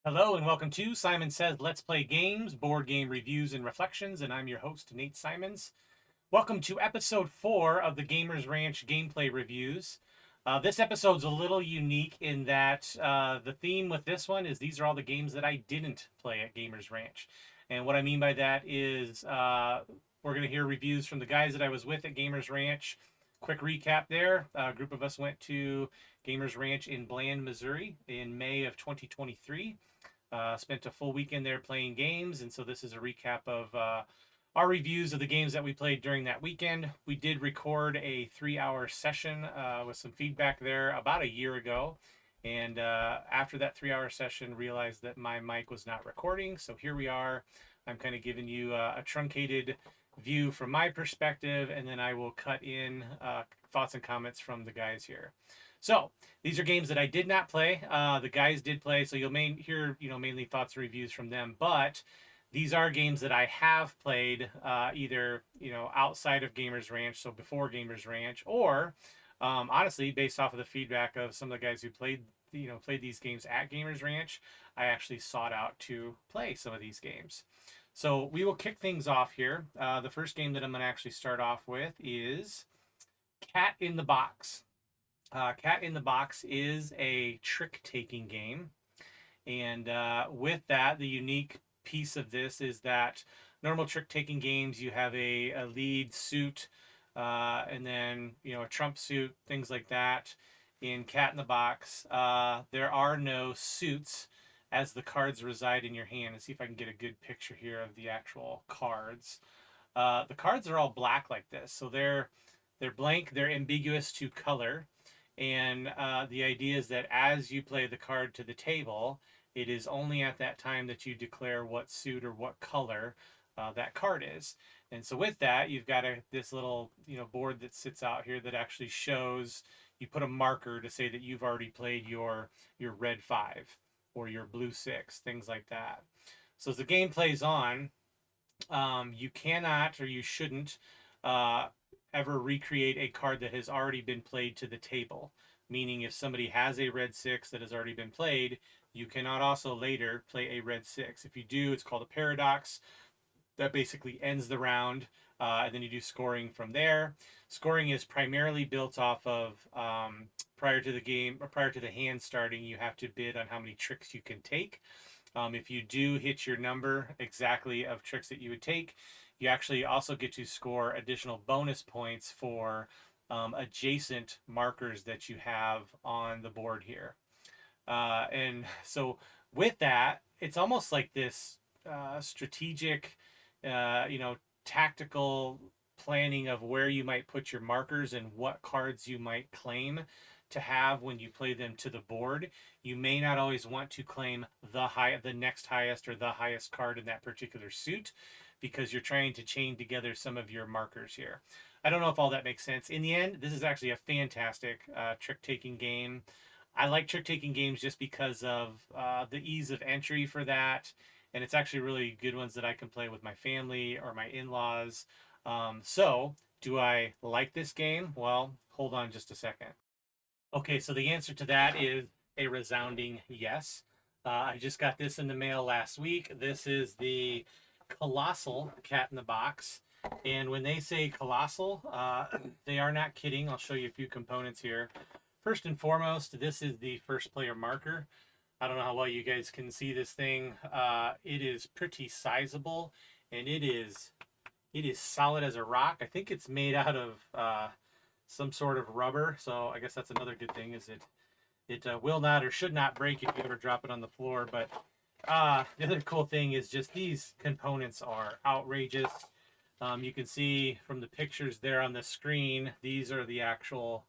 Hello and welcome to Simon Says Let's Play Games, board game reviews and reflections, and I'm your host, Nate Simons. Welcome to episode 4 of the Gamers Ranch gameplay reviews. This episode's a little unique in that the theme with this one is these are all the games that I didn't play at Gamers Ranch. And what I mean by that is we're going to hear reviews from the guys that I was with at Gamers Ranch. Quick recap there. A group of us went to Gamers Ranch in Bland, Missouri in May of 2023. Spent a full weekend there playing games, and so this is a recap of our reviews of the games that we played during that weekend. We did record a 3-hour session with some feedback there about a year ago, and after that 3-hour session, realized that my mic was not recording. So here we are. I'm kind of giving you a truncated view from my perspective, and then I will cut in thoughts and comments from the guys here. So these are games that I did not play. The guys did play, so you'll hear mainly thoughts and reviews from them. But these are games that I have played either outside of Gamers Ranch, so before Gamers Ranch, or honestly, based off of the feedback of some of the guys who played these games at Gamers Ranch, I actually sought out to play some of these games. So we will kick things off here. The first game that I'm going to actually start off with is Cat in the Box. Cat in the Box is a trick-taking game. And with that, the unique piece of this is that normal trick-taking games, you have a lead suit and then, a trump suit, things like that. In Cat in the Box, there are no suits as the cards reside in your hand. Let's see if I can get a good picture here of the actual cards. The cards are all black like this. So they're blank, they're ambiguous to color. And the idea is that as you play the card to the table, it is only at that time that you declare what suit or what color that card is. And so with that, you've got this little board that sits out here that actually shows, you put a marker to say that you've already played your red 5 or your blue 6, things like that. So as the game plays on, you cannot or you shouldn't ever recreate a card that has already been played to the table. Meaning if somebody has a red 6 that has already been played, you cannot also later play a red 6. If you do, it's called a paradox. That basically ends the round, and then you do scoring from there. Scoring is primarily built off of prior to the game or prior to the hand starting, you have to bid on how many tricks you can take. If you do hit your number exactly of tricks that you would take, you actually also get to score additional bonus points for adjacent markers that you have on the board here. And so with that, it's almost like this strategic, tactical planning of where you might put your markers and what cards you might claim to have when you play them to the board. You may not always want to claim the next highest or the highest card in that particular suit because you're trying to chain together some of your markers here. I don't know if all that makes sense. In the end, this is actually a fantastic trick-taking game. I like trick-taking games just because of the ease of entry for that, and it's actually really good ones that I can play with my family or my in-laws. So, do I like this game? Well, hold on just a second. Okay, so the answer to that is a resounding yes. I just got this in the mail last week. This is the Colossal Cat in the Box. And when they say colossal, they are not kidding. I'll show you a few components here. First and foremost, this is the first player marker. I don't know how well you guys can see this thing. It is pretty sizable, and it is solid as a rock. I think it's made out of some sort of rubber, so I guess that's another good thing, is it will not or should not break if you ever drop it on the floor. But the other cool thing is just these components are outrageous. You can see from the pictures there on the screen, these are the actual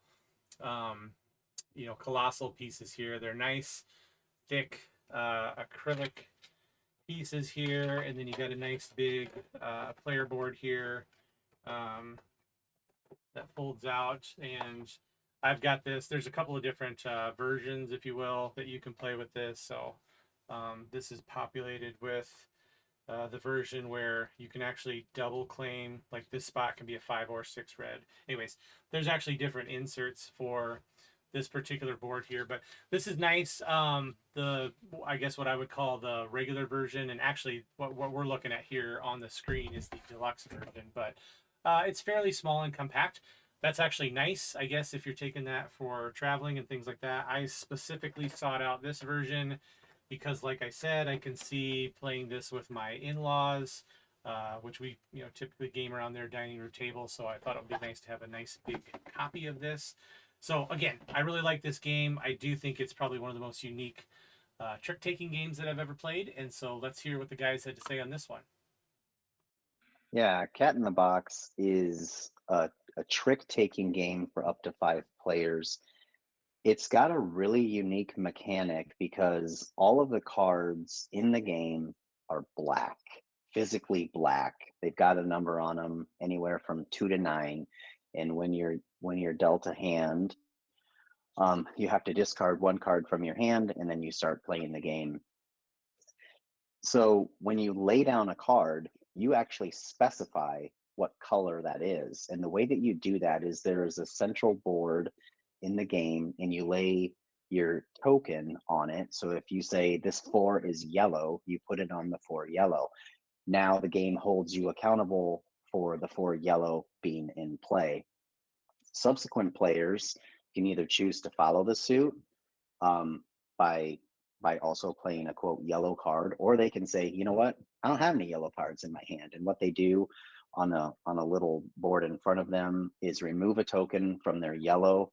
colossal pieces here. They're nice thick acrylic pieces here, and then you got a nice big player board here that folds out. And I've got this. There's a couple of different versions, if you will, that you can play with this. So this is populated with the version where you can actually double claim, like this spot can be a 5 or 6 red. Anyways, there's actually different inserts for this particular board here. But this is nice. The I guess what I would call the regular version, and actually what we're looking at here on the screen is the deluxe version. But it's fairly small and compact. That's actually nice, I guess, if you're taking that for traveling and things like that. I specifically sought out this version because, like I said, I can see playing this with my in-laws, which we typically game around their dining room table. So I thought it would be nice to have a nice big copy of this. So again, I really like this game. I do think it's probably one of the most unique trick-taking games that I've ever played. And so let's hear what the guys had to say on this one. Yeah, Cat in the Box is a trick-taking game for up to 5 players. It's got a really unique mechanic because all of the cards in the game are black, physically black. They've got a number on them, anywhere from 2 to 9. And when you're dealt a hand, you have to discard one card from your hand, and then you start playing the game. So when you lay down a card, you actually specify what color that is. And the way that you do that is there is a central board in the game, and you lay your token on it. So if you say this 4 is yellow, you put it on the 4 yellow. Now the game holds you accountable for the 4 yellow being in play. Subsequent players can either choose to follow the suit, um, by also playing a quote yellow card, or they can say, you know what, I don't have any yellow cards in my hand. And what they do on a little board in front of them is remove a token from their yellow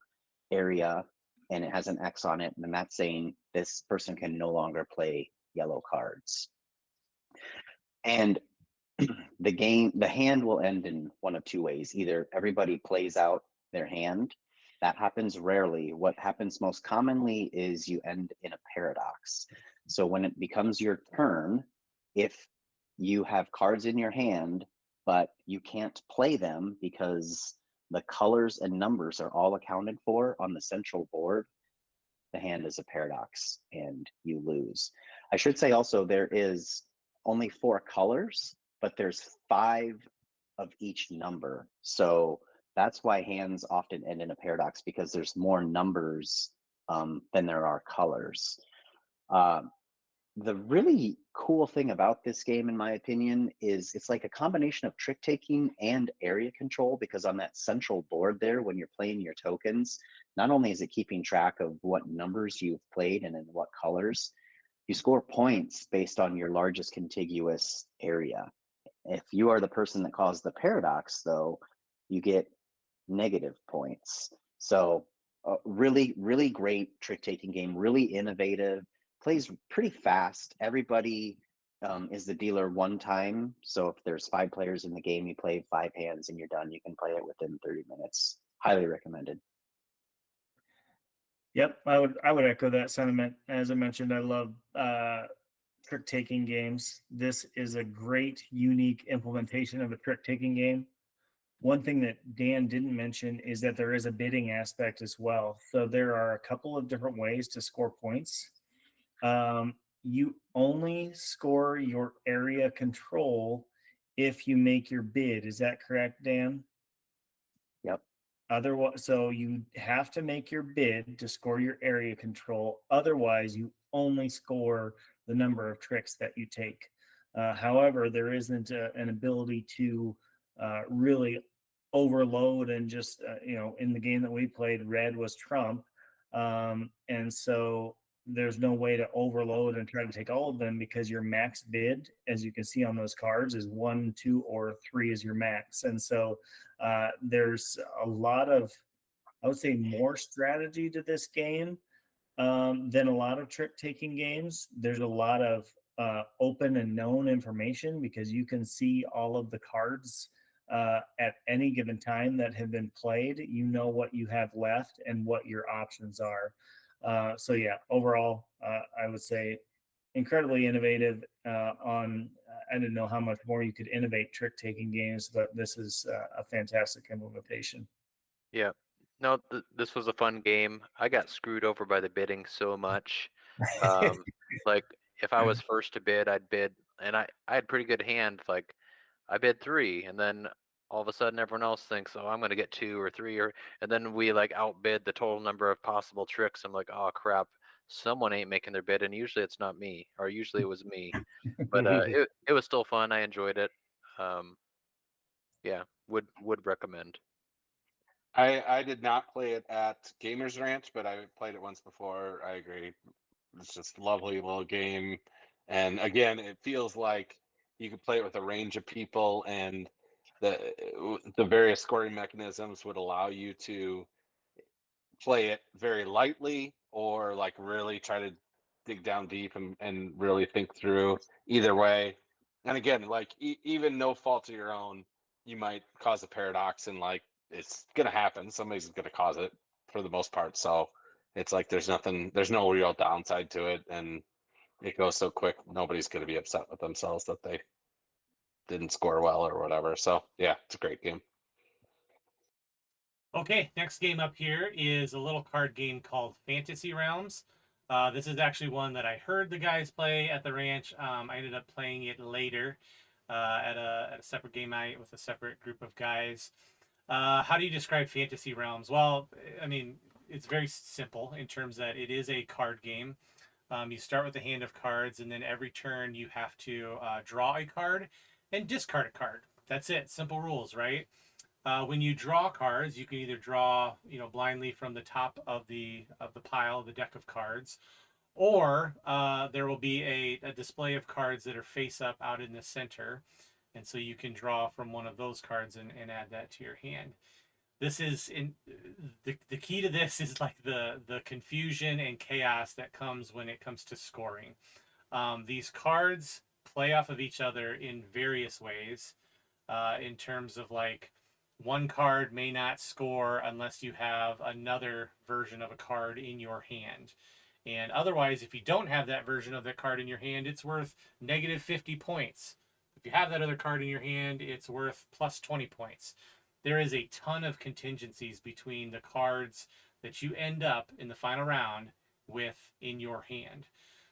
area, and it has an X on it, and that's saying this person can no longer play yellow cards. And the hand will end in one of 2 ways. Either everybody plays out their hand. That happens rarely. What happens most commonly is you end in a paradox. So when it becomes your turn, if you have cards in your hand, but you can't play them because the colors and numbers are all accounted for on the central board, the hand is a paradox and you lose. I should say also there is only 4 colors, but there's 5 of each number. So that's why hands often end in a paradox, because there's more numbers than there are colors. The really cool thing about this game, in my opinion, is it's like a combination of trick taking and area control, because on that central board there, when you're playing your tokens, not only is it keeping track of what numbers you've played and in what colors, you score points based on your largest contiguous area. If you are the person that caused the paradox, though, you get negative points. So really, really great trick-taking game, really innovative, plays pretty fast. Everybody is the dealer one time. So if there's 5 players in the game, you play 5 hands and you're done. You can play it within 30 minutes. Highly recommended. Yep, I would echo that sentiment. As I mentioned, I love trick taking games. This is a great, unique implementation of a trick taking game. One thing that Dan didn't mention is that there is a bidding aspect as well. So there are a couple of different ways to score points. You only score your area control if you make your bid. Is that correct, Dan? Yep. Otherwise, so you have to make your bid to score your area control. Otherwise, you only score the number of tricks that you take. However, there isn't an ability to really overload and just, in the game that we played, red was trump. And so there's no way to overload and try to take all of them, because your max bid, as you can see on those cards, is 1, 2, or 3 is your max. And so there's a lot of, I would say, more strategy to this game than a lot of trick taking games. There's a lot of open and known information, because you can see all of the cards at any given time that have been played. You know what you have left and what your options are. So yeah, overall, I would say incredibly innovative. I didn't know how much more you could innovate trick taking games, but this is a fantastic implementation. Yeah. No, this was a fun game. I got screwed over by the bidding so much. Like if I was first to bid, I'd bid, and I had pretty good hand. Like I bid 3, and then all of a sudden everyone else thinks, oh, I'm going to get 2 or 3, and then we like outbid the total number of possible tricks. I'm like, oh crap, someone ain't making their bid, and usually it's not me, or usually it was me. But it was still fun. I enjoyed it. Yeah, would recommend. I did not play it at Gamers Ranch, but I played it once before. I agree. It's just a lovely little game. And again, it feels like you could play it with a range of people, and the various scoring mechanisms would allow you to play it very lightly or like really try to dig down deep and really think through either way. And again, like even no fault of your own, you might cause a paradox, and like it's gonna happen. Somebody's gonna cause it for the most part. So it's like there's no real downside to it, and it goes so quick. Nobody's gonna be upset with themselves that they didn't score well or whatever. So yeah, it's a great game. Okay, next game up here is a little card game called Fantasy Realms. This is actually one that I heard the guys play at the ranch. I ended up playing it later at a separate game night with a separate group of guys. How do you describe Fantasy Realms? Well, I mean, it's very simple in terms that it is a card game. You start with a hand of cards, and then every turn you have to draw a card and discard a card. That's it. Simple rules, right? When you draw cards, you can either draw, blindly from the top of the pile, the deck of cards, or there will be a display of cards that are face up out in the center, and so you can draw from one of those cards and add that to your hand. This is the key to this is like the confusion and chaos that comes when it comes to scoring. These cards play off of each other in various ways, in terms of like one card may not score unless you have another version of a card in your hand. And otherwise, if you don't have that version of that card in your hand, it's worth negative 50 points. If you have that other card in your hand, it's worth plus 20 points. There is a ton of contingencies between the cards that you end up in the final round with in your hand.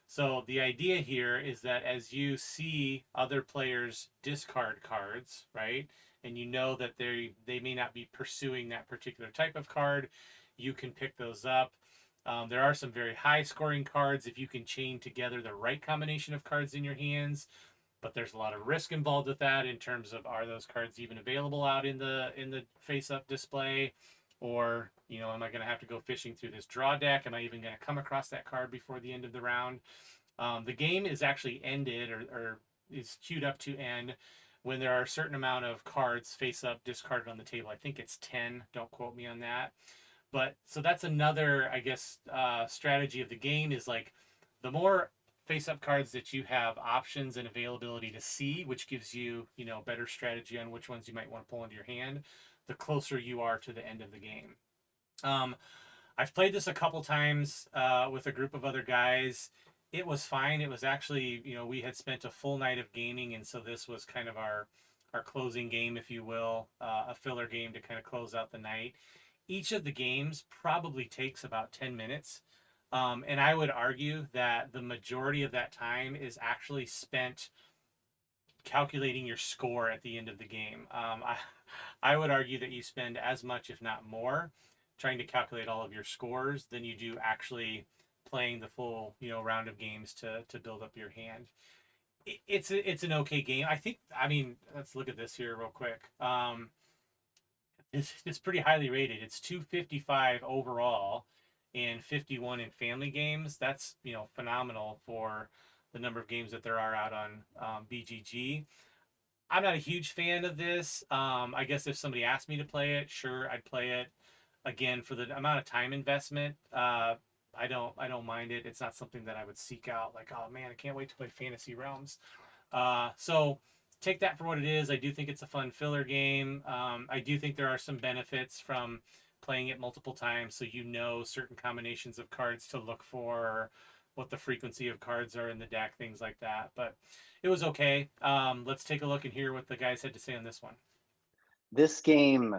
So the idea here is that as you see other players discard cards, right, and you know that they may not be pursuing that particular type of card, you can pick those up. There are some very high scoring cards if you can chain together the right combination of cards in your hands, but there's a lot of risk involved with that in terms of, are those cards even available out in the face up display, or am I going to have to go fishing through this draw deck? Am I even going to come across that card before the end of the round? The game is actually ended or is queued up to end when there are a certain amount of cards face up discarded on the table. I think it's 10. Don't quote me on that. But so that's another, I guess, strategy of the game is like the more face up cards that you have options and availability to see, which gives you, better strategy on which ones you might want to pull into your hand, the closer you are to the end of the game. I've played this a couple times with a group of other guys. It was fine. It was actually, we had spent a full night of gaming, and so this was kind of our closing game, if you will, a filler game to kind of close out the night. Each of the games probably takes about 10 minutes. And I would argue that the majority of that time is actually spent calculating your score at the end of the game. I would argue that you spend as much, if not more, trying to calculate all of your scores than you do actually playing the full round of games to build up your hand. It's an okay game. I mean, let's look at this here real quick. It's pretty highly rated. It's 255 overall and 51 in family games. That's phenomenal for the number of games that there are out on BGG. I'm not a huge fan of this. I guess if somebody asked me to play it, sure, I'd play it. Again, for the amount of time investment, I don't mind it. It's not something that I would seek out. Like, oh man, I can't wait to play Fantasy Realms. So take that for what it is. I do think it's a fun filler game. I do think there are some benefits from playing it multiple times, so certain combinations of cards to look for, or what the frequency of cards are in the deck, things like that. But it was okay. Let's take a look and hear what the guys had to say on this one. This game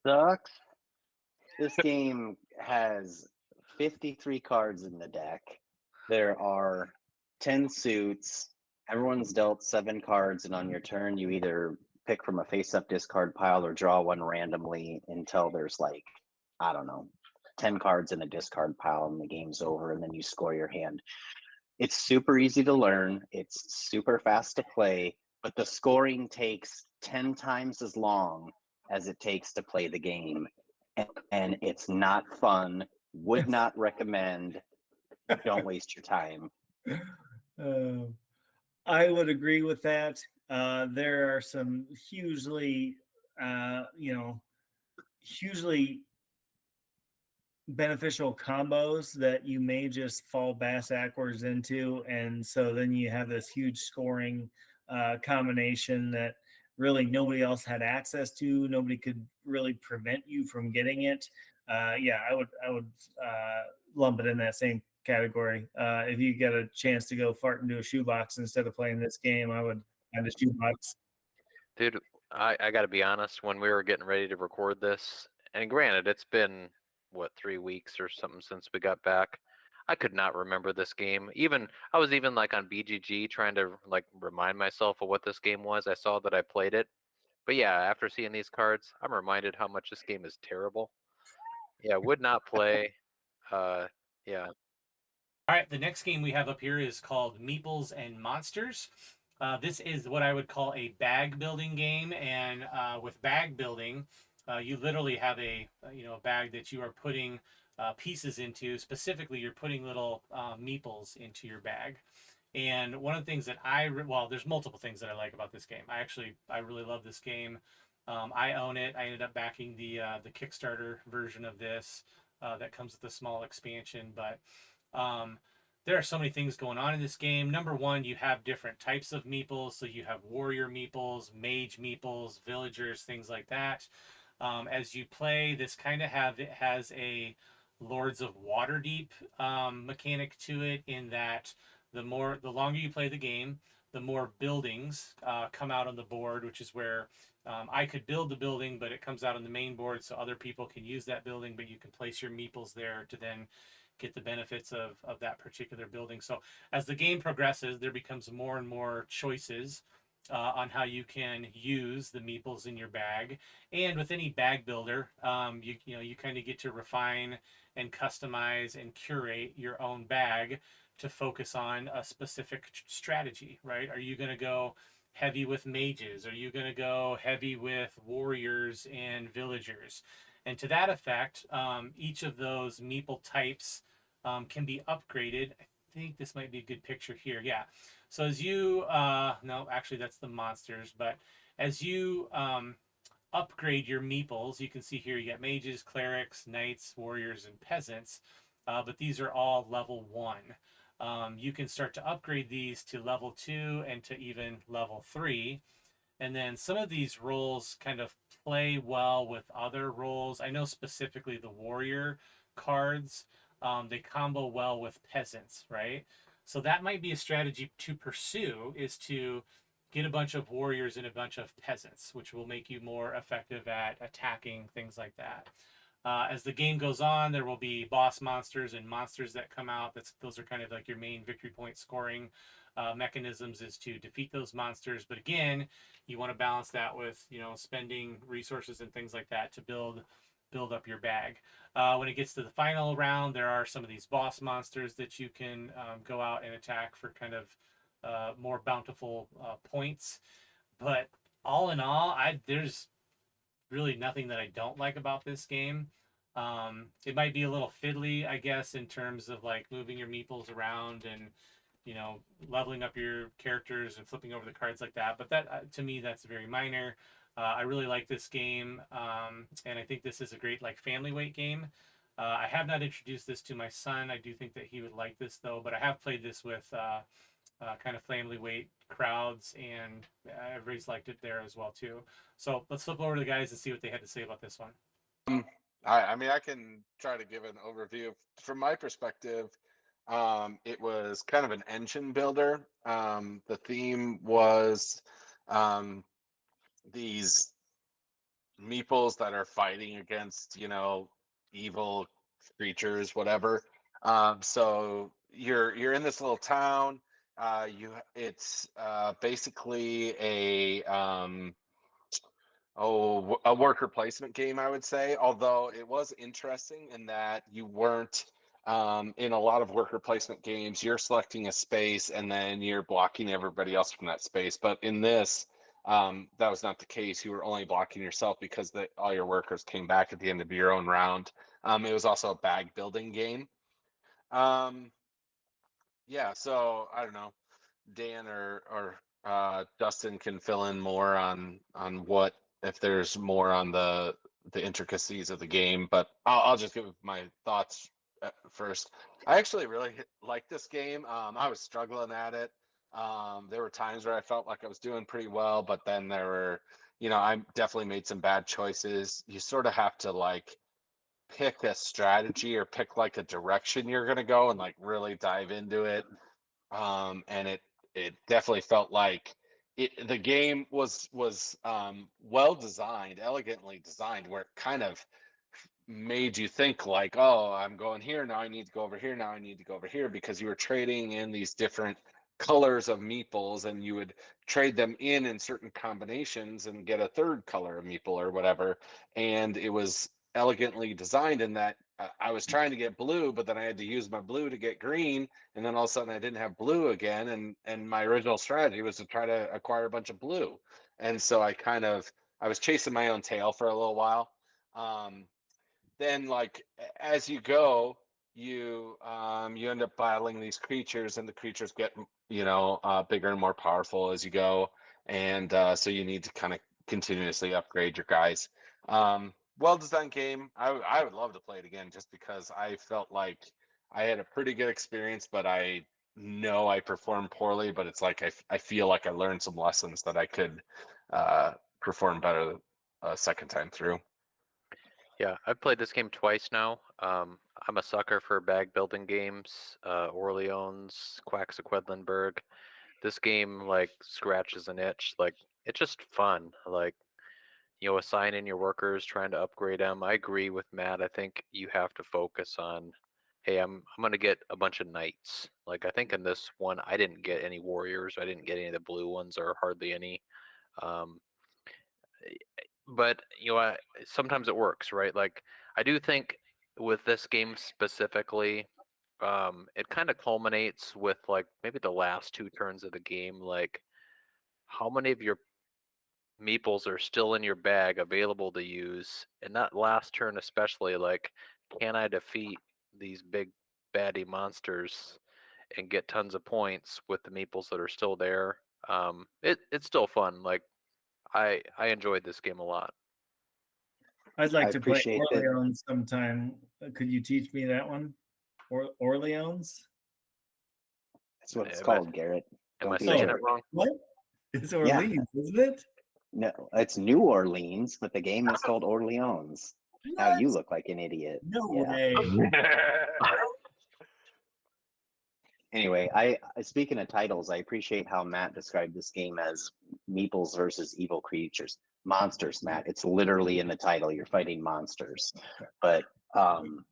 sucks. This game has 53 cards in the deck. There are 10 suits, Everyone's dealt 7 cards, and on your turn, you either pick from a face-up discard pile or draw one randomly until there's like, I don't know, 10 cards in a discard pile, and the game's over, and then you score your hand. It's super easy to learn. It's super fast to play, but the scoring takes 10 times as long as it takes to play the game. And it's not fun. Would not recommend. Don't waste your time. Uh, I would agree with that. There are some hugely, hugely beneficial combos that you may just fall bass backwards into, and so then you have this huge scoring combination that really nobody else had access to. Nobody could really prevent you from getting it. Yeah, I would lump it in that same category. If you get a chance to go fart into a shoebox instead of playing this game, I would find a shoebox. Dude, I got to be honest. When we were getting ready to record this, and granted, it's been what 3 weeks or something since we got back. I could not remember this game. Even I was even like on BGG trying to like remind myself of what this game was. I saw that I played it, but yeah, after seeing these cards, I'm reminded how much this game is terrible. Yeah, would not play. Uh, yeah, All right, the next game we have up here is called Meeples and Monsters. This is what I would call a bag building game, and with bag building, you literally have a a bag that you are putting pieces into. Specifically, you're putting little meeples into your bag. And one of the things that well, there's multiple things that I like about this game. I really love this game. I own it. I ended up backing the Kickstarter version of this that comes with a small expansion, but um, there are so many things going on in this game. Number one, you have different types of meeples. So you have warrior meeples, mage meeples, villagers, things like that. As you play, this kind of has a Lords of Waterdeep mechanic to it, in that the longer you play the game, the more buildings come out on the board, which is where I could build the building, but it comes out on the main board, so other people can use that building, but you can place your meeples there to then get the benefits of that particular building. So as the game progresses, there becomes more and more choices on how you can use the meeples in your bag. And with any bag builder, you kind of get to refine and customize and curate your own bag to focus on a specific strategy, right? Are you going to go heavy with mages? Are you going to go heavy with warriors and villagers? And to that effect, each of those meeple types can be upgraded. I think this might be a good picture here. Yeah. So as you, no, actually that's the monsters, but as you upgrade your meeples, you can see here you got mages, clerics, knights, warriors, and peasants. But these are all level 1. You can start to upgrade these to level 2 and to even level 3. And then some of these roles kind of play well with other roles. I know specifically the warrior cards, they combo well with peasants, right? So that might be a strategy to pursue, is to get a bunch of warriors and a bunch of peasants, which will make you more effective at attacking, things like that. As the game goes on, there will be boss monsters and monsters that come out. Those are kind of like your main victory point scoring mechanisms, is to defeat those monsters. But again, you want to balance that with spending resources and things like that to build up your bag. When it gets to the final round, there are some of these boss monsters that you can go out and attack for kind of more bountiful points. But all in all, there's really nothing that I don't like about this game. It might be a little fiddly, I guess, in terms of like moving your meeples around and leveling up your characters and flipping over the cards like that. But that to me, that's very minor. I really like this game, and I think this is a great like family weight game. I have not introduced this to my son. I do think that he would like this though, but I have played this with kind of family weight crowds, and everybody's liked it there as well too. So let's flip over to the guys and see what they had to say about this one. I mean, I can try to give an overview. From my perspective, it was kind of an engine builder. The theme was these meeples that are fighting against, evil creatures, whatever. So you're in this little town, it's basically a worker placement game, I would say. Although it was interesting in that you weren't in a lot of worker placement games, you're selecting a space and then you're blocking everybody else from that space. But in this, that was not the case. You were only blocking yourself because all your workers came back at the end of your own round. It was also a bag building game. Yeah, so I don't know. Dan or Dustin can fill in more on what if there's more on the intricacies of the game, but I'll just give my thoughts first. I actually really like this game. I was struggling at it. There were times where I felt like I was doing pretty well, but then there were, I definitely made some bad choices. You sort of have to like pick a strategy or pick like a direction you're gonna go and like really dive into it. And it definitely felt like the game was well designed, elegantly designed, where it kind of made you think like, oh, I'm going here now, I need to go over here now, I need to go over here, because you were trading in these different colors of meeples, and you would trade them in certain combinations and get a third color of meeple or whatever. And it was elegantly designed in that I was trying to get blue, but then I had to use my blue to get green, and then all of a sudden I didn't have blue again, and my original strategy was to try to acquire a bunch of blue. And so I was chasing my own tail for a little while. Then like as you go, you end up battling these creatures, and the creatures get bigger and more powerful as you go. And so you need to kind of continuously upgrade your guys. Well designed game. I would love to play it again, just because I felt like I had a pretty good experience, but I know I performed poorly. But it's like I feel like I learned some lessons that I could perform better a second time through. Yeah, I've played this game twice now. I'm a sucker for bag building games. Orleans, Quacks of Quedlinburg. This game like scratches an itch. Like it's just fun. Like assigning your workers, trying to upgrade them. I agree with Matt. I think you have to focus on, hey, I'm gonna get a bunch of knights. Like I think in this one, I didn't get any warriors. I didn't get any of the blue ones, or hardly any. Um, but sometimes it works, right? Like I do think with this game specifically, it kind of culminates with like maybe the last two turns of the game. Like how many of your meeples are still in your bag available to use, and that last turn especially, like can I defeat these big baddie monsters and get tons of points with the meeples that are still there. It's still fun. Like I enjoyed this game a lot. I'd I like to play appreciate that. Orleans sometime. Could you teach me that one? Orleans? That's what it's Am I, called, Garrett. am I Don't be a saying it jerk. wrong? What? It's Yeah, Orleans, isn't it? no, it's New Orleans, but the game is called Orleans. Now What? you look like an idiot. No Yeah. way. Anyway, speaking of titles, I appreciate how Matt described this game as meeples versus evil creatures, monsters. Matt, it's literally in the title. You're fighting monsters, but no,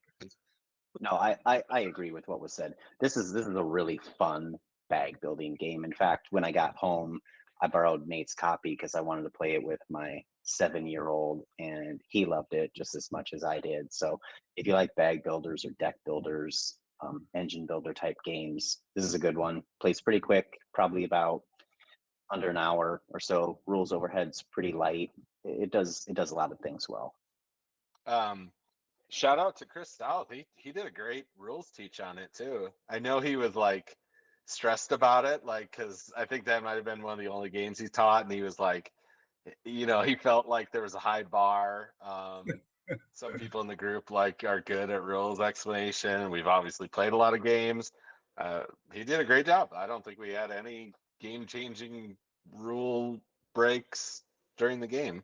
I agree with what was said. This is a really fun bag building game. In fact, when I got home, I borrowed Nate's copy because I wanted to play it with my 7-year-old, and he loved it just as much as I did. So if you like bag builders or deck builders, engine builder type games, this is a good one. Plays pretty quick, probably about under an hour or so. Rules overhead's pretty light. It does a lot of things well. Shout out to Chris Stout. He did a great rules teach on it too. I know he was like stressed about it, like because I think that might have been one of the only games he taught, and he was like, he felt like there was a high bar. Some people in the group like are good at rules explanation. We've obviously played a lot of games. He did a great job. I don't think we had any game-changing rule breaks during the game.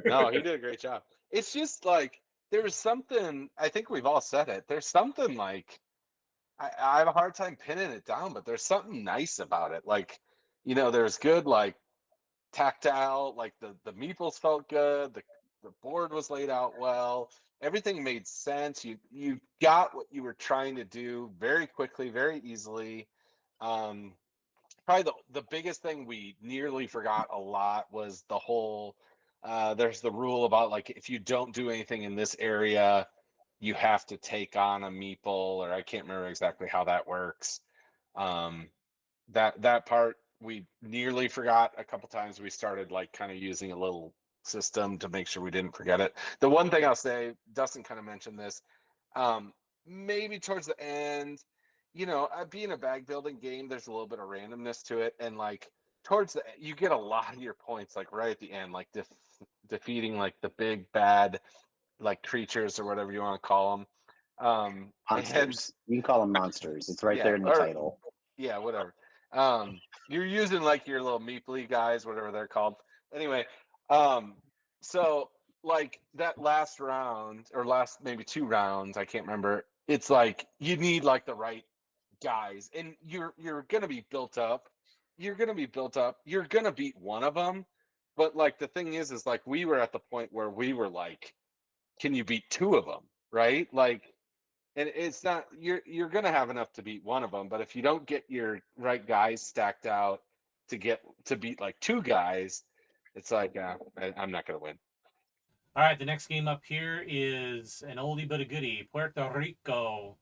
No, he did a great job. It's just like there was something, I think we've all said it. There's something like I have a hard time pinning it down, but there's something nice about it. Like, there's good like tactile, like the meeples felt good, the board was laid out well, everything made sense. You got what you were trying to do very quickly, very easily. Um, Probably the biggest thing we nearly forgot a lot was the whole there's the rule about like if you don't do anything in this area, you have to take on a meeple, or I can't remember exactly how that works. Um, that part we nearly forgot a couple times. We started like kind of using a little system to make sure we didn't forget it. The one thing I'll say, Dustin kind of mentioned this, um, maybe towards the end, being a bag building game, there's a little bit of randomness to it, and like towards the you get a lot of your points like right at the end, like defeating like the big bad like creatures or whatever you want to call them. And Monsters. You can call them monsters. It's right yeah, there in the or title. yeah, whatever. You're using like your little meeply guys, whatever they're called. Anyway, um, so like that last round or last maybe 2 rounds, I can't remember. It's like you need like the right guys, and you're gonna be built up. You're gonna be built up. You're gonna beat one of them, but like the thing is like we were at the point where we were like, can you beat two of them? Right? Like, and it's not you're gonna have enough to beat one of them, but if you don't get your right guys stacked out to beat like two guys, it's like I'm not gonna win. All right, the next game up here is an oldie but a goodie, Puerto Rico.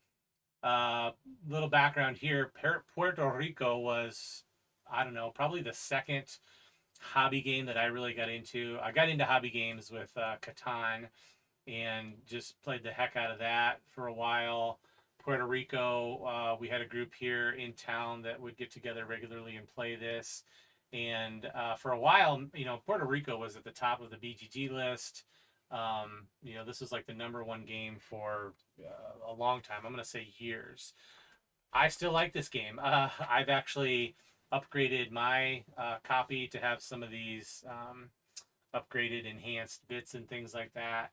Uh, Little background here: Puerto Rico was, I don't know, probably the second hobby game that I really got into. I got into hobby games with Catan and just played the heck out of that for a while. Puerto Rico, we had a group here in town that would get together regularly and play this. And for a while, Puerto Rico was at the top of the BGG list. This was like the number one game for a long time. I'm going to say years. I still like this game. I've actually upgraded my copy to have some of these upgraded, enhanced bits and things like that.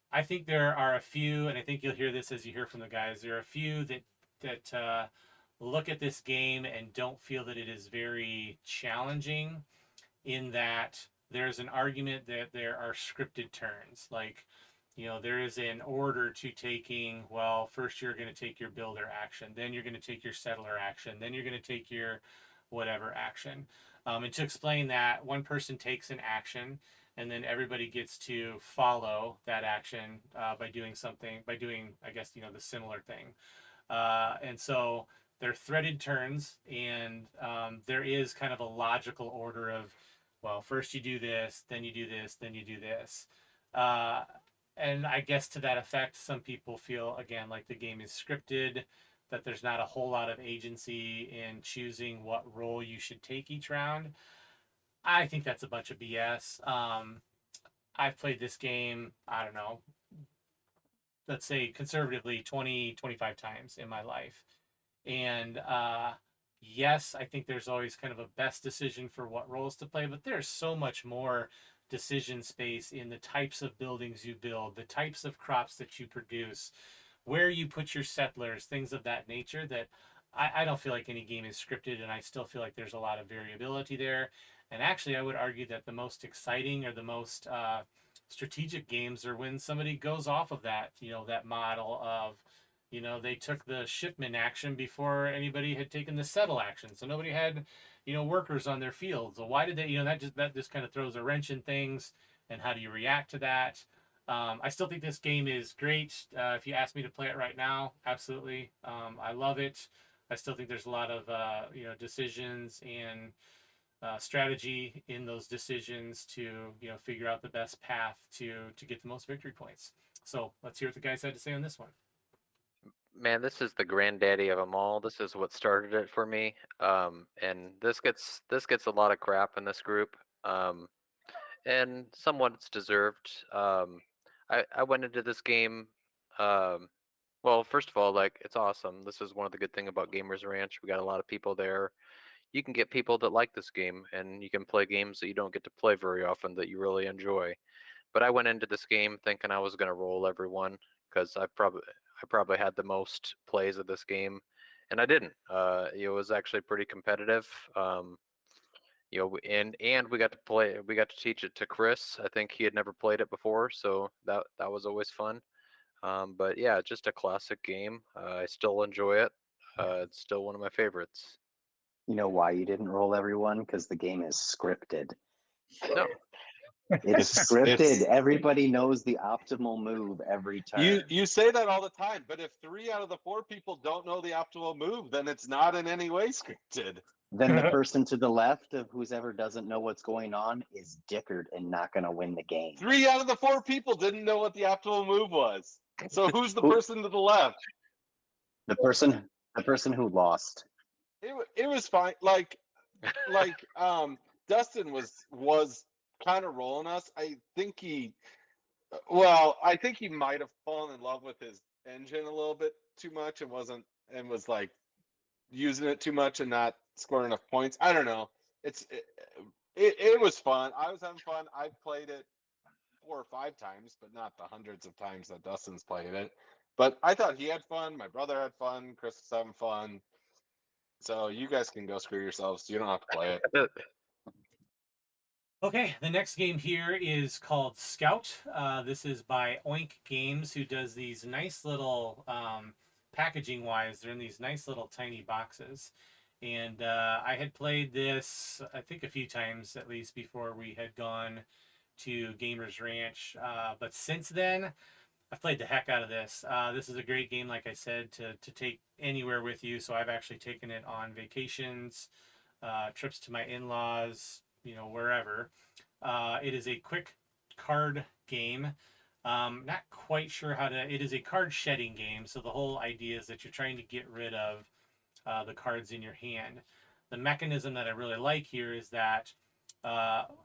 I think there are a few, and I think you'll hear this as you hear from the guys. There are a few that look at this game and don't feel that it is very challenging. In that there's an argument that there are scripted turns, like there is an order to taking. Well, first you're going to take your builder action, then you're going to take your settler action, then you're going to take your whatever action. And to explain that, one person takes an action and then everybody gets to follow that action by doing something, by doing, I guess, the similar thing. And so they're threaded turns, and there is kind of a logical order of, well, first you do this, then you do this, then you do this. Uh, and I guess to that effect, some people feel, again, like the game is scripted, that there's not a whole lot of agency in choosing what role you should take each round. I think that's a bunch of BS. I've played this game, I don't know, let's say conservatively 20, 25 times in my life. And yes, I think there's always kind of a best decision for what roles to play, but there's so much more decision space in the types of buildings you build, the types of crops that you produce, where you put your settlers, things of that nature, that I don't feel like any game is scripted, and I still feel like there's a lot of variability there. And actually, I would argue that the most exciting or the most strategic games are when somebody goes off of that, that model of, they took the shipment action before anybody had taken the settle action, so nobody had, workers on their fields. So why did they? That just kind of throws a wrench in things. And how do you react to that? I still think this game is great. If you ask me to play it right now, absolutely, I love it. I still think there's a lot of decisions and strategy in those decisions to figure out the best path to get the most victory points. So let's hear what the guys had to say on this one. Man, this is the granddaddy of them all. This is what started it for me. And this gets a lot of crap in this group. And somewhat it's deserved. I went into this game. Um, well, first of all, like it's awesome. This is one of the good thing about Gamers Ranch. We got a lot of people there. You can get people that like this game, and you can play games that you don't get to play very often that you really enjoy. But I went into this game thinking I was gonna roll everyone because I probably had the most plays of this game, and I didn't. It was actually pretty competitive. And we got to teach it to Chris. I think he had never played it before, so that was always fun. But yeah, just a classic game. I still enjoy it. It's still one of my favorites. You know why you didn't roll everyone? Because the game is scripted. No. It's It's scripted. Everybody knows the optimal move every turn. you say that all the time, but if 3 out of the 4 people don't know the optimal move, then it's not in any way scripted. Then the person to the left of whoever doesn't know what's going on is dickered and not going to win the game. 3 out of the 4 people didn't know what the optimal move was. So who's the Who- person to the left? The person who lost. It was fine. Like Dustin was kind of rolling us. I think he might have fallen in love with his engine a little bit too much and was like using it too much and not scoring enough points. I don't know. It was fun. I was having fun. I've played it 4 or 5 times, but not the hundreds of times that Dustin's played it. But I thought he had fun. My brother had fun. Chris was having fun. So you guys can go screw yourselves. You don't have to play it. Okay, the next game here is called Scout. This is by Oink Games, who does these nice little packaging wise. They're in these nice little tiny boxes. And I had played this, I think, a few times at least before we had gone to Gamers Ranch. But since then, I've played the heck out of this. This is a great game, like I said, to take anywhere with you. So I've actually taken it on vacations, trips to my in-laws, wherever. It is a quick card game. Not quite sure how to. It is a card shedding game. So the whole idea is that you're trying to get rid of the cards in your hand. The mechanism that I really like here is that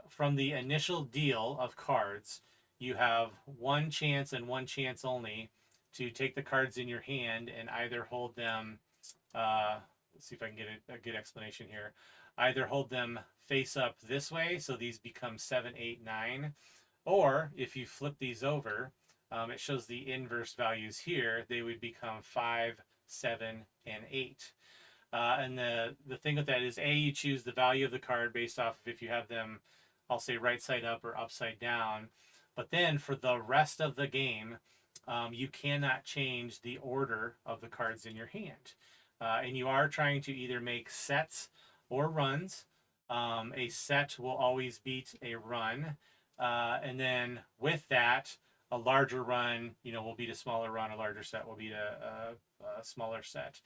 from the initial deal of cards, you have one chance and one chance only to take the cards in your hand and either hold them. Let's see if I can get a good explanation here. Either hold them face up this way, so these become 7, 8, 9, or if you flip these over, it shows the inverse values here. They would become 5, 7, and 8. And the thing with that is, you choose the value of the card based off of if you have them, I'll say right side up or upside down. But then for the rest of the game, you cannot change the order of the cards in your hand. And you are trying to either make sets or runs. A set will always beat a run. And then with that, a larger run, will beat a smaller run. A larger set will beat a smaller set.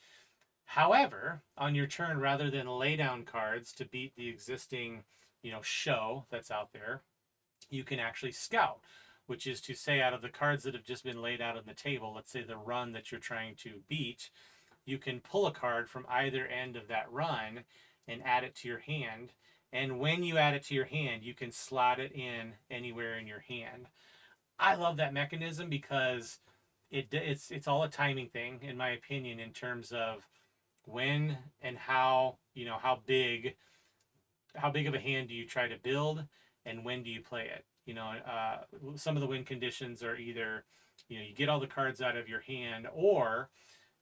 However, on your turn, rather than lay down cards to beat the existing, show that's out there, you can actually scout, which is to say, out of the cards that have just been laid out on the table, let's say the run that you're trying to beat, you can pull a card from either end of that run and add it to your hand. And when you add it to your hand, you can slot it in anywhere in your hand. I love that mechanism because it's all a timing thing, in my opinion, in terms of when and how, how big of a hand do you try to build and when do you play it. Some of the win conditions are either, you get all the cards out of your hand, or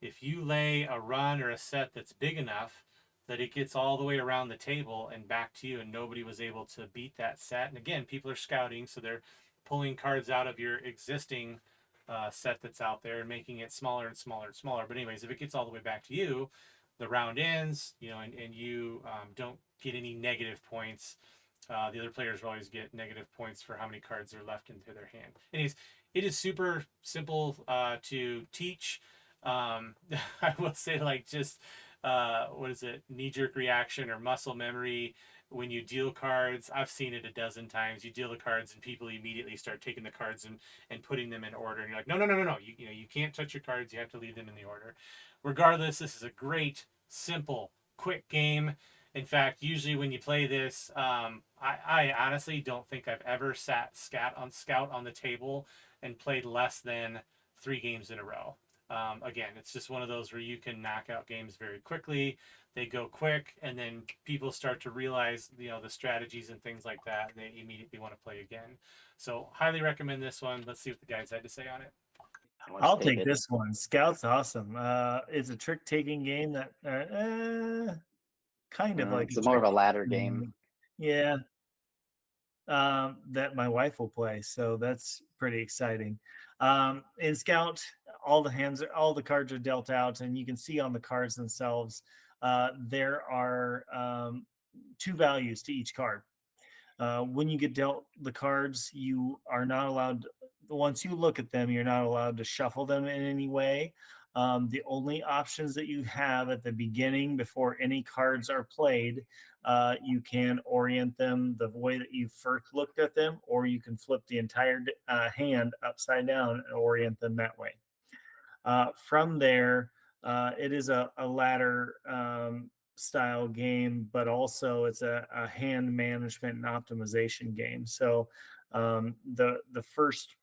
if you lay a run or a set that's big enough that it gets all the way around the table and back to you and nobody was able to beat that set. And again, people are scouting, so they're pulling cards out of your existing set that's out there and making it smaller and smaller and smaller. But anyways, if it gets all the way back to you, the round ends, and you don't get any negative points. The other players will always get negative points for how many cards are left into their hand. Anyways, it is super simple to teach. I will say, like, just what is it, knee-jerk reaction or muscle memory when you deal cards. I've seen it a dozen times. You deal the cards and people immediately start taking the cards and putting them in order, and you're like, no, you can't touch your cards, you have to leave them in the order. Regardless, this is a great, simple, quick game. In fact, usually when you play this, I honestly don't think I've ever sat scout on the table and played less than 3 games in a row. Again, it's just one of those where you can knock out games very quickly. They go quick, and then people start to realize, the strategies and things like that, and they immediately want to play again. So, highly recommend this one. Let's see what the guys had to say on it. I'll take this one. Scout's awesome. It's a trick-taking game that kind of like it's more of a ladder game. game. Yeah. That my wife will play, so that's pretty exciting. In Scout, all the cards are dealt out, and you can see on the cards themselves there are 2 values to each card. When you get dealt the cards, you are not allowed, once you look at them, you're not allowed to shuffle them in any way. The only options that you have at the beginning before any cards are played, you can orient them the way that you first looked at them, or you can flip the entire hand upside down and orient them that way. From there, it is a ladder style game, but also it's a hand management and optimization game. So the first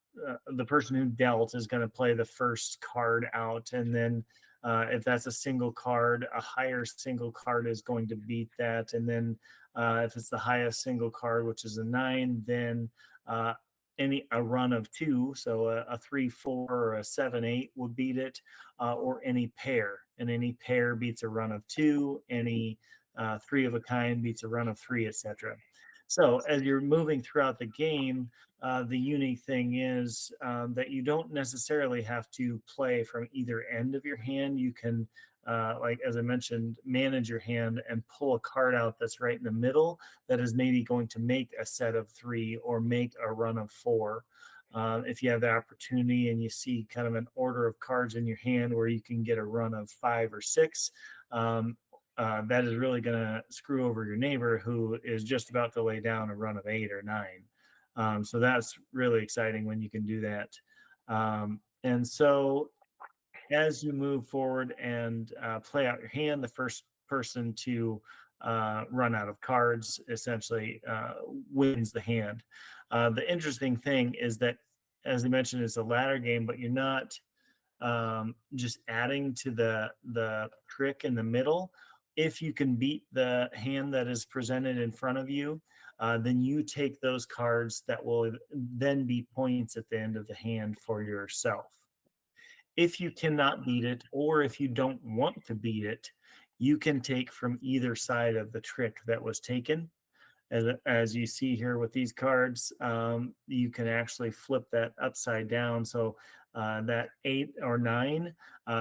the person who dealt is going to play the first card out, and then if that's a single card, a higher single card is going to beat that, and then if it's the highest single card, which is a 9, then a run of 2, so a 3-4 or a 7-8 would beat it, or any pair, and any pair beats a run of 2. Any 3 of a kind beats a run of 3, etc. So as you're moving throughout the game, the unique thing is that you don't necessarily have to play from either end of your hand. You can, like as I mentioned, manage your hand and pull a card out that's right in the middle that is maybe going to make a set of 3 or make a run of 4. If you have the opportunity and you see kind of an order of cards in your hand where you can get a run of 5 or 6, that is really going to screw over your neighbor who is just about to lay down a run of 8 or 9. So that's really exciting when you can do that. And so as you move forward and play out your hand, the first person to run out of cards essentially wins the hand. The interesting thing is that, as I mentioned, it's a ladder game, but you're not just adding to the trick in the middle. If you can beat the hand that is presented in front of you, then you take those cards that will then be points at the end of the hand for yourself. If you cannot beat it, or if you don't want to beat it, you can take from either side of the trick that was taken. As you see here with these cards, you can actually flip that upside down. So that 8 or 9,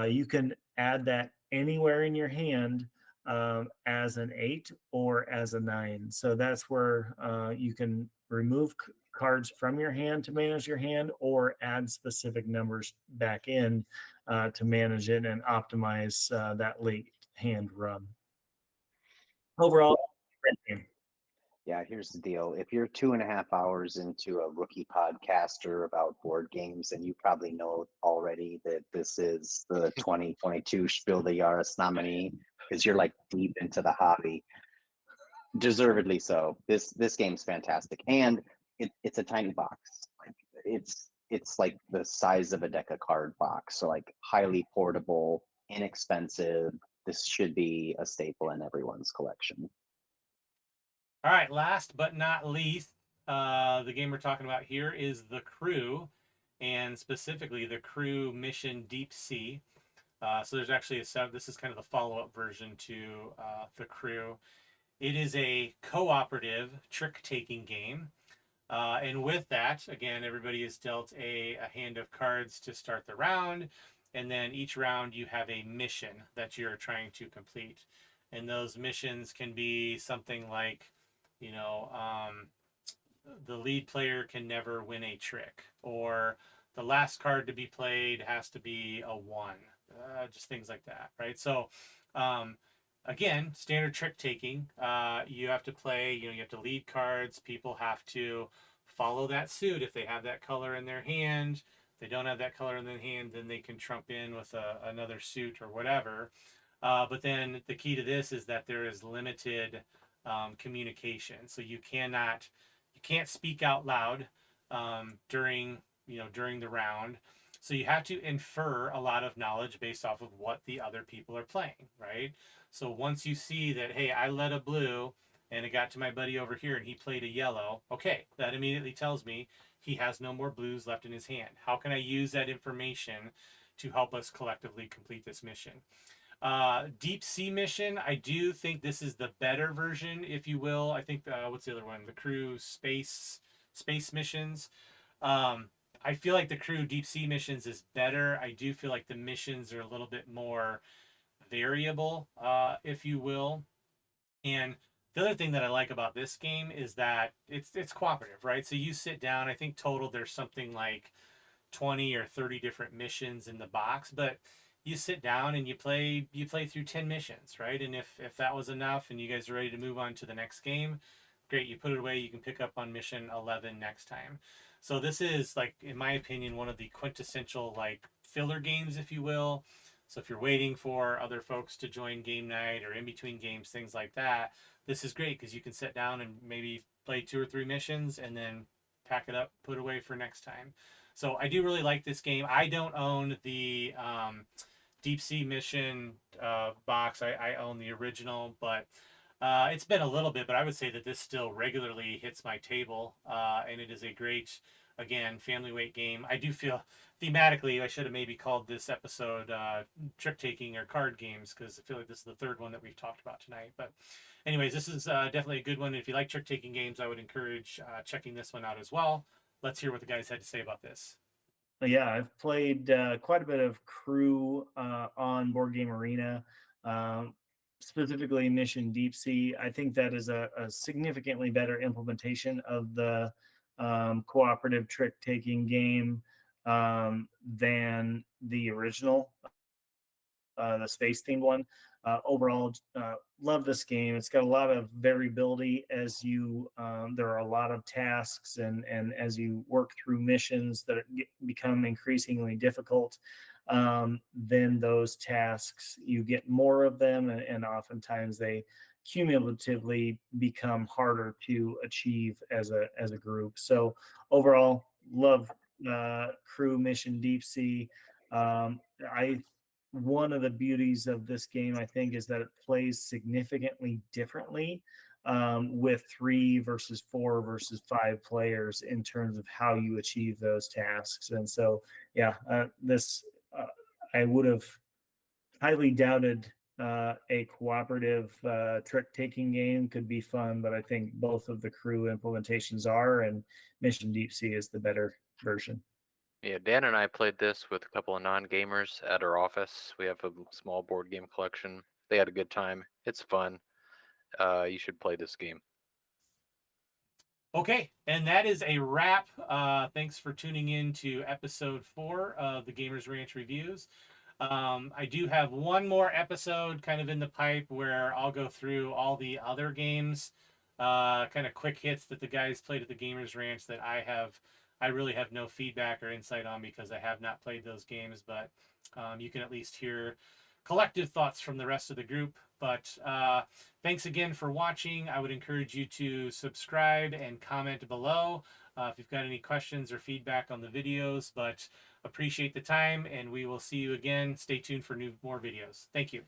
you can add that anywhere in your hand as an 8 or as a 9. So that's where you can remove cards from your hand to manage your hand, or add specific numbers back in to manage it and optimize that late hand run. Overall, great game. Yeah, here's the deal. If you're 2.5 hours into a rookie podcaster about board games, and you probably know already that this is the 2022 Spiel des Jahres nominee, because you're like deep into the hobby, deservedly so. This game's fantastic, and it's a tiny box. Like it's like the size of a deck of card box, so like highly portable, inexpensive. This should be a staple in everyone's collection. All right, last but not least, the game we're talking about here is The Crew, and specifically The Crew Mission Deep Sea. So there's actually this is kind of the follow-up version to The Crew. It is a cooperative trick-taking game. And with that, again, everybody is dealt a hand of cards to start the round. And then each round you have a mission that you're trying to complete. And those missions can be something like, the lead player can never win a trick, or the last card to be played has to be a 1. Just things like that, right? So, again, standard trick taking. You have to play. You have to lead cards. People have to follow that suit. If they have that color in their hand, if they don't have that color in their hand, then they can trump in with another suit or whatever. But then the key to this is that there is limited communication. So you can't speak out loud during the round. So you have to infer a lot of knowledge based off of what the other people are playing, right? So once you see that, hey, I led a blue and it got to my buddy over here and he played a yellow, okay, that immediately tells me he has no more blues left in his hand. How can I use that information to help us collectively complete this mission? Deep Sea Mission, I do think this is the better version, if you will. I think what's the other one? The Crew Space Missions. I feel like the Crew Deep Sea Missions is better. I do feel like the missions are a little bit more variable, if you will. And the other thing that I like about this game is that it's cooperative, right? So you sit down. I think total there's something like 20 or 30 different missions in the box, but you sit down and you play through 10 missions, right? And if that was enough and you guys are ready to move on to the next game, great, you put it away, you can pick up on mission 11 next time. So this is, like, in my opinion, one of the quintessential, like, filler games, if you will. So if you're waiting for other folks to join game night or in between games, things like that, this is great because you can sit down and maybe play 2 or 3 missions and then pack it up, put it away for next time. So I do really like this game. I don't own the Deep Sea Mission box. I own the original, but it's been a little bit. But I would say that this still regularly hits my table, and it is a great, again, family weight game. I do feel thematically I should have maybe called this episode trick taking or card games, because I feel like this is the third one that we've talked about tonight. But anyways, this is definitely a good one. If you like trick taking games, I would encourage checking this one out as well. Let's hear what the guys had to say about this. Yeah, I've played quite a bit of Crew on Board Game Arena, um, specifically Mission Deep Sea. I think that is a significantly better implementation of the cooperative trick taking game than the original, the space themed one. Overall, love this game. It's got a lot of variability as you. There are a lot of tasks, and as you work through missions that become increasingly difficult, then those tasks you get more of them, and oftentimes they cumulatively become harder to achieve as a group. So overall, love Crew, Mission Deep Sea. I One of the beauties of this game, I think, is that it plays significantly differently with 3 versus 4 versus 5 players in terms of how you achieve those tasks. And so, yeah, this I would have highly doubted a cooperative trick taking game could be fun, but I think both of the Crew implementations are, and Mission Deep Sea is the better version. Yeah, Dan and I played this with a couple of non-gamers at our office. We have a small board game collection. They had a good time. It's fun. You should play this game. Okay, and that is a wrap. Thanks for tuning in to episode 4 of the Gamers Ranch Reviews. I do have one more episode kind of in the pipe where I'll go through all the other games, kind of quick hits that the guys played at the Gamers Ranch that I really have no feedback or insight on because I have not played those games, but you can at least hear collective thoughts from the rest of the group. But thanks again for watching. I would encourage you to subscribe and comment below if you've got any questions or feedback on the videos. But appreciate the time, and we will see you again. Stay tuned for more videos. Thank you.